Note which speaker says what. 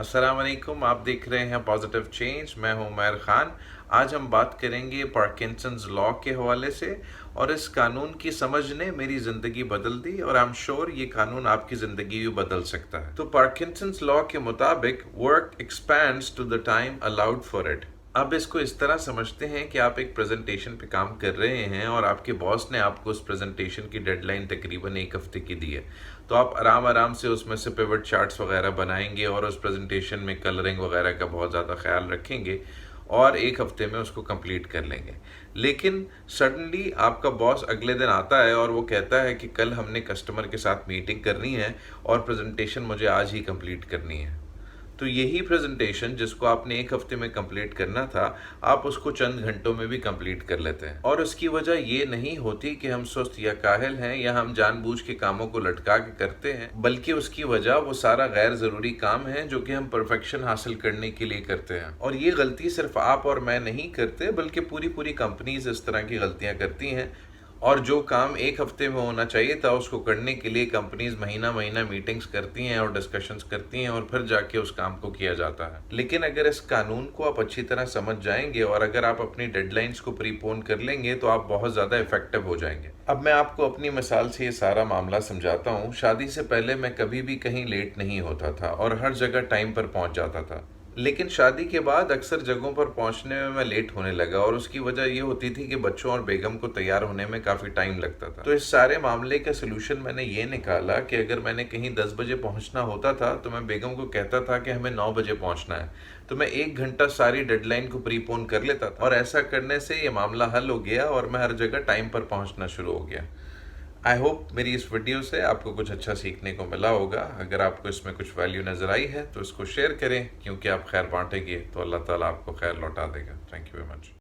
Speaker 1: अस्सलाम वालेकुम, आप देख रहे हैं पॉजिटिव चेंज। मैं हूं उमर खान। आज हम बात करेंगे पार्किंसंस लॉ के हवाले से, और इस कानून की समझ ने मेरी ज़िंदगी बदल दी और आई एम श्योर ये कानून आपकी ज़िंदगी भी बदल सकता है। तो पार्किंसंस लॉ के मुताबिक work expands to the time allowed for it. अब इसको इस तरह समझते हैं कि आप एक प्रेजेंटेशन पे काम कर रहे हैं और आपके बॉस ने आपको उस प्रेजेंटेशन की डेडलाइन तकरीबन एक हफ्ते की दी है। तो आप आराम आराम से उसमें से पिवट चार्ट्स वगैरह बनाएंगे और उस प्रेजेंटेशन में कलरिंग वगैरह का बहुत ज़्यादा ख्याल रखेंगे और एक हफ्ते में उसको कंप्लीट कर लेंगे। लेकिन सडनली आपका बॉस अगले दिन आता है और वो कहता है कि कल हमने कस्टमर के साथ मीटिंग करनी है और प्रेजेंटेशन मुझे आज ही कंप्लीट करनी है। तो यही प्रेजेंटेशन जिसको आपने एक हफ्ते में कंप्लीट करना था, आप उसको चंद घंटों में भी कंप्लीट कर लेते हैं। और उसकी वजह ये नहीं होती कि हम सुस्त या काहिल हैं या हम जानबूझ के कामों को लटका के करते हैं, बल्कि उसकी वजह वो सारा गैर ज़रूरी काम है जो कि हम परफेक्शन हासिल करने के लिए करते हैं। और ये गलती सिर्फ आप और मैं नहीं करते, बल्कि पूरी पूरी कंपनीज इस तरह की गलतियां करती हैं। और जो काम एक हफ्ते में होना चाहिए था, उसको करने के लिए कंपनीज महीना महीना मीटिंग्स करती हैं और डिस्कशंस करती हैं और फिर जाके उस काम को किया जाता है। लेकिन अगर इस कानून को आप अच्छी तरह समझ जाएंगे और अगर आप अपनी डेडलाइंस को प्रीपोन कर लेंगे तो आप बहुत ज़्यादा इफेक्टिव हो जाएंगे। अब मैं आपको अपनी मिसाल से ये सारा मामला समझाता हूँ। शादी से पहले मैं कभी भी कहीं लेट नहीं होता था और हर जगह टाइम पर पहुँच जाता था। लेकिन शादी के बाद अक्सर जगहों पर पहुंचने में मैं लेट होने लगा और उसकी वजह ये होती थी कि बच्चों और बेगम को तैयार होने में काफ़ी टाइम लगता था। तो इस सारे मामले का सलूशन मैंने ये निकाला कि अगर मैंने कहीं 10 बजे पहुंचना होता था तो मैं बेगम को कहता था कि हमें 9 बजे पहुंचना है। तो मैं 1 घंटा सारी डेडलाइन को प्रीपोन कर लेता था और ऐसा करने से ये मामला हल हो गया और मैं हर जगह टाइम पर पहुँचना शुरू हो गया। आई होप मेरी इस वीडियो से आपको कुछ अच्छा सीखने को मिला होगा। अगर आपको इसमें कुछ वैल्यू नज़र आई है तो इसको शेयर करें, क्योंकि आप खैर बांटेंगे तो अल्लाह ताला आपको खैर लौटा देगा। Thank you very much.